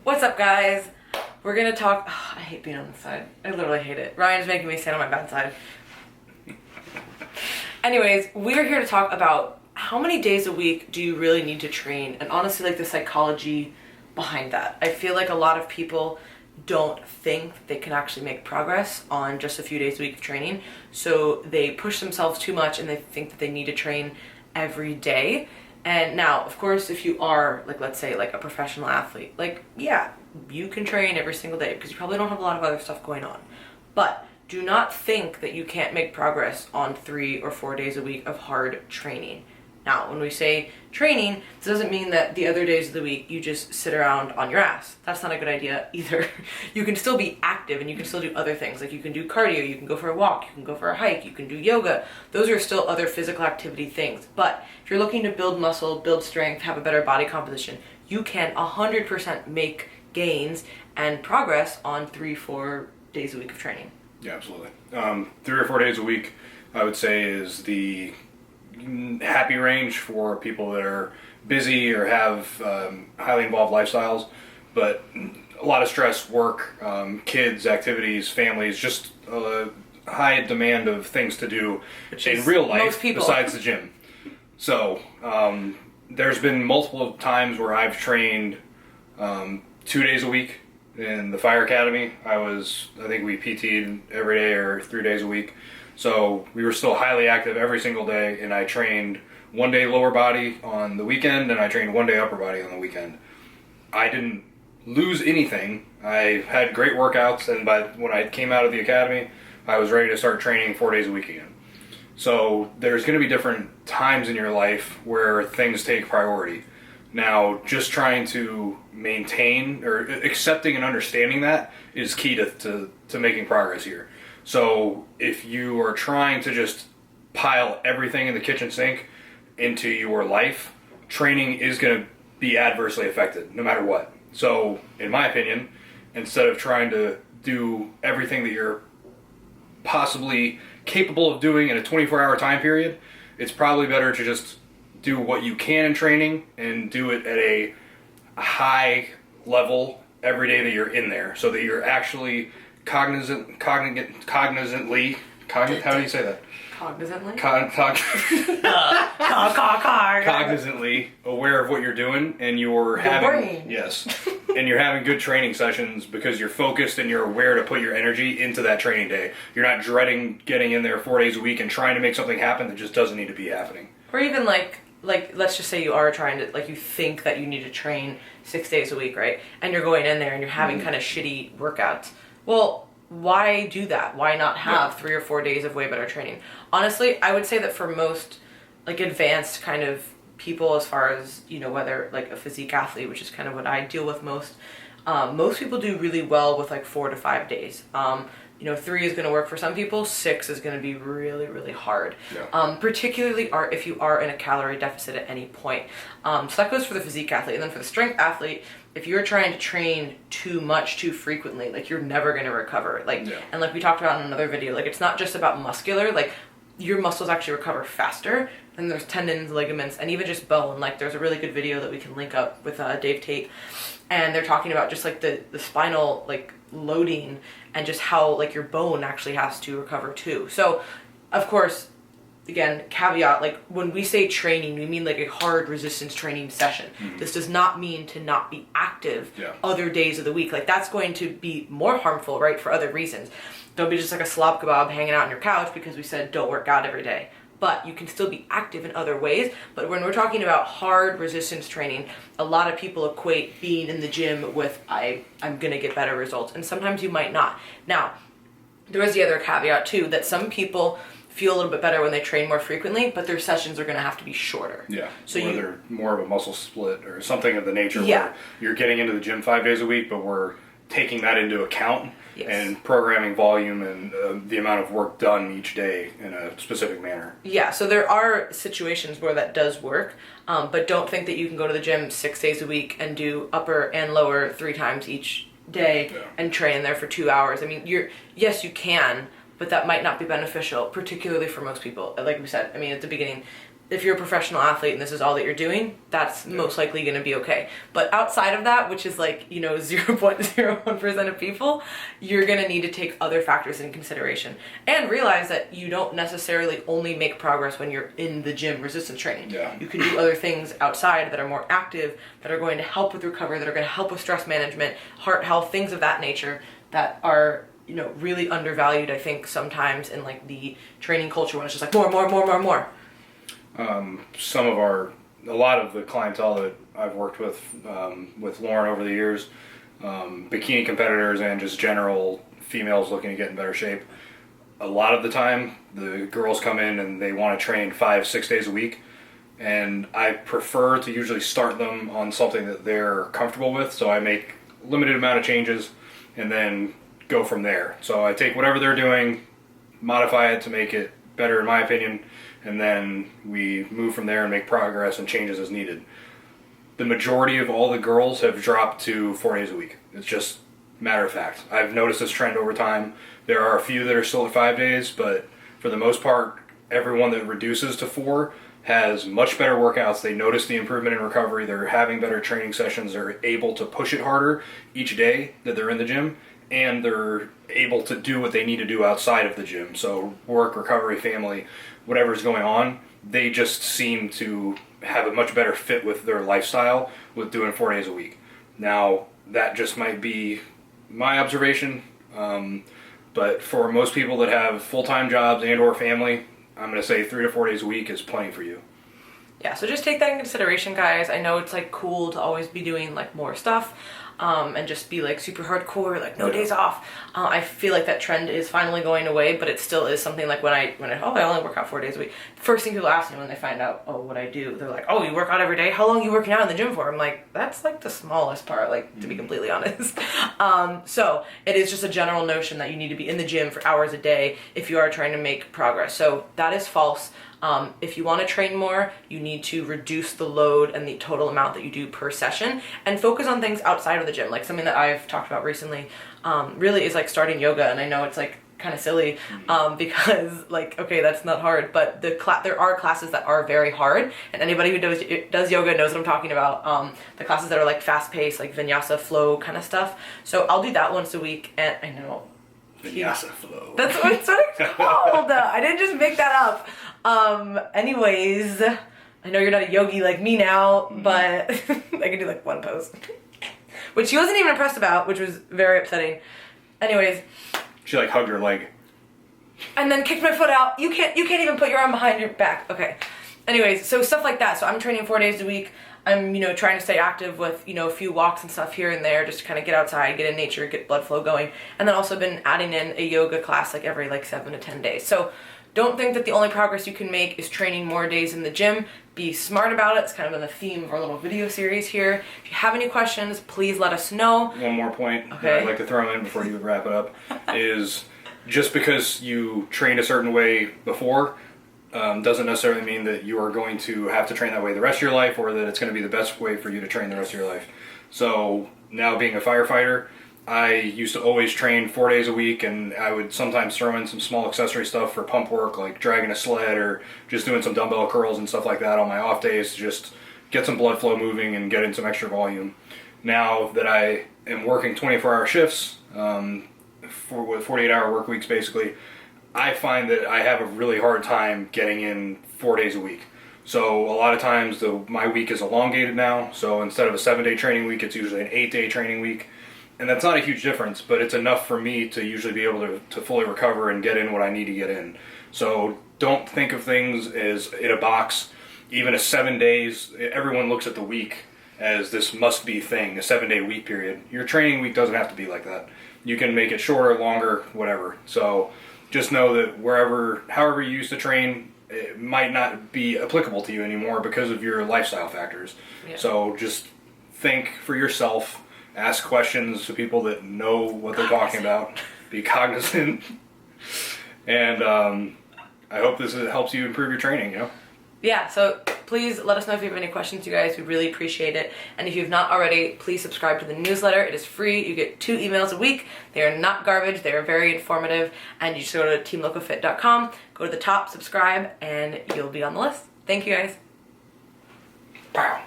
What's up, guys? We're gonna talk. I hate being on this side. I literally hate it. Ryan's making me stand on my bad side. Anyways, we're here to talk about how many days a week do you really need to train, and honestly, like the psychology behind that. I feel like a lot of people don't think they can actually make progress on just a few days a week of training, so they push themselves too much and they think that they need to train every day. And now, of course, if you are, like, let's say, like a professional athlete, like, yeah, you can train every single day because you probably don't have a lot of other stuff going on. But do not think that you can't make progress on 3 or 4 days a week of hard training. Now, when we say training, this doesn't mean that the other days of the week you just sit around on your ass. That's not a good idea either. You can still be active and you can still do other things. Like you can do cardio, you can go for a walk, you can go for a hike, you can do yoga. Those are still other physical activity things. But if you're looking to build muscle, build strength, have a better body composition, you can 100% make gains and progress on 3-4 days a week of training. Yeah, absolutely. 3 or 4 days a week, I would say, is the happy range for people that are busy or have highly involved lifestyles, but a lot of stress, work, kids, activities, families, just a high demand of things to do in real life besides the gym. So there's been multiple times where I've trained 2 days a week. In the fire academy, I think we PT'd every day or 3 days a week. So we were still highly active every single day, and I trained 1 day lower body on the weekend, and I trained 1 day upper body on the weekend. I didn't lose anything. I had great workouts, and when I came out of the academy, I was ready to start training 4 days a week again. So there's going to be different times in your life where things take priority. Now, just trying to maintain or accepting and understanding that is key to making progress here. So if you are trying to just pile everything in the kitchen sink into your life, training is going to be adversely affected no matter what. So in my opinion, instead of trying to do everything that you're possibly capable of doing in a 24-hour time period, it's probably better to just do what you can in training and do it at a high level every day that you're in there, so that you're actually cognizantly, how do you say that? Cognizantly? Cognizantly aware of what you're doing, and you're having good training sessions because you're focused and you're aware to put your energy into that training day. You're not dreading getting in there 4 days a week and trying to make something happen that just doesn't need to be happening. Or even like let's just say you are trying to, like, you think that you need to train 6 days a week, right? And you're going in there and you're having kind of shitty workouts. Well, why do that? Why not have 3 or 4 days of way better training? Honestly, I would say that for most, like, advanced kind of people, as far as, you know, whether like a physique athlete, which is kind of what I deal with most people do really well with like 4 to 5 days. 3 is going to work for some people. 6 is going to be really, really hard. Yeah. Particularly if you are in a calorie deficit at any point. So that goes for the physique athlete. And then for the strength athlete, if you're trying to train too much, too frequently, like, you're never going to recover. And like we talked about in another video, like, it's not just about muscular. Like, your muscles actually recover faster. And there's tendons, ligaments, and even just bone. Like, there's a really good video that we can link up with Dave Tate. And they're talking about just like the spinal, like, loading, and just how, like, your bone actually has to recover too. So, of course, again, caveat, like, when we say training, we mean like a hard resistance training session. Mm-hmm. This does not mean to not be active other days of the week. Like, that's going to be more harmful, right, for other reasons. Don't be just like a slob kebab hanging out on your couch because we said don't work out every day. But you can still be active in other ways. But when we're talking about hard resistance training, a lot of people equate being in the gym with I'm going to get better results. And sometimes you might not. Now, there is the other caveat too, that some people feel a little bit better when they train more frequently, but their sessions are going to have to be shorter. Yeah, so they're more of a muscle split or something of the nature where you're getting into the gym 5 days a week, but we're taking that into account. Yes. And programming volume and the amount of work done each day in a specific manner. Yeah, so there are situations where that does work, but don't think that you can go to the gym 6 days a week and do upper and lower 3 times each day and train there for 2 hours. I mean, yes, you can, but that might not be beneficial, particularly for most people. Like we said, I mean, at the beginning, if you're a professional athlete and this is all that you're doing, that's most likely going to be okay. But outside of that, which is like, 0.01% of people, you're going to need to take other factors into consideration and realize that you don't necessarily only make progress when you're in the gym resistance training. Yeah. You can do other things outside that are more active, that are going to help with recovery, that are going to help with stress management, heart health, things of that nature that are really undervalued, I think, sometimes in like the training culture when it's just like more. A lot of the clientele that I've worked with Lauren over the years, bikini competitors and just general females looking to get in better shape. A lot of the time, the girls come in and they want to train 5-6 days a week, and I prefer to usually start them on something that they're comfortable with. So I make limited amount of changes and then go from there. So I take whatever they're doing, modify it to make it better in my opinion, and then we move from there and make progress and changes as needed. The majority of all the girls have dropped to 4 days a week. It's just matter of fact. I've noticed this trend over time. There are a few that are still at 5 days, but for the most part, everyone that reduces to 4 has much better workouts. They notice the improvement in recovery. They're having better training sessions. They're able to push it harder each day that they're in the gym, and they're able to do what they need to do outside of the gym. So work, recovery, family, whatever's going on, they just seem to have a much better fit with their lifestyle with doing 4 days a week. Now, that just might be my observation, but for most people that have full-time jobs and or family, I'm going to say 3 to 4 days a week is plenty for you. Yeah, so just take that in consideration, guys. I know it's like cool to always be doing like more stuff, and just be like super hardcore, like no days off. I feel like that trend is finally going away, but it still is something like when I only work out 4 days a week. First thing people ask me when they find out, what I do, they're like, you work out every day? How long are you working out in the gym for? I'm like, that's like the smallest part, like to be completely honest. So it is just a general notion that you need to be in the gym for hours a day if you are trying to make progress. So that is false. If you want to train more, you need to reduce the load and the total amount that you do per session and focus on things outside of the gym. Like something that I've talked about recently really is like starting yoga. And I know it's like kind of silly because like, okay, that's not hard, but there are classes that are very hard. And anybody who does yoga knows what I'm talking about. The classes that are like fast paced, like vinyasa flow kind of stuff. So I'll do that once a week. And I know. Vinyasa flow. That's what it's called. I didn't just make that up. Anyways, I know you're not a yogi like me now, but I can do like one pose, which she wasn't even impressed about, which was very upsetting. Anyways, she like hugged her leg and then kicked my foot out. You can't even put your arm behind your back. Okay. Anyways, so stuff like that. So I'm training 4 days a week. I'm, trying to stay active with, a few walks and stuff here and there just to kind of get outside, get in nature, get blood flow going. And then also been adding in a yoga class like every 7 to 10 days. So don't think that the only progress you can make is training more days in the gym. Be smart about it. It's kind of been the theme of our little video series here. If you have any questions, please let us know. One more point that I'd like to throw in before you wrap it up is just because you trained a certain way before doesn't necessarily mean that you are going to have to train that way the rest of your life or that it's going to be the best way for you to train the rest of your life. So now being a firefighter, I used to always train 4 days a week, and I would sometimes throw in some small accessory stuff for pump work, like dragging a sled or just doing some dumbbell curls and stuff like that on my off days to just get some blood flow moving and get in some extra volume. Now that I am working 24-hour shifts, with 48-hour work weeks basically, I find that I have a really hard time getting in 4 days a week. So a lot of times my week is elongated now, so instead of a 7-day training week, it's usually an 8-day training week. And that's not a huge difference, but it's enough for me to usually be able to fully recover and get in what I need to get in. So don't think of things as in a box. Even a 7 days, everyone looks at the week as this must-be thing, a 7-day week period. Your training week doesn't have to be like that. You can make it shorter, longer, whatever. So just know that however you used to train, it might not be applicable to you anymore because of your lifestyle factors. Yeah. So just think for yourself. Ask questions to people that know what they're talking about. Be cognizant. And I hope this helps you improve your training, Yeah, so please let us know if you have any questions, you guys. We really appreciate it. And if you've not already, please subscribe to the newsletter. It is free. You get 2 emails a week. They are not garbage. They are very informative. And you just go to teamlocofit.com, go to the top, subscribe, and you'll be on the list. Thank you guys. Pow.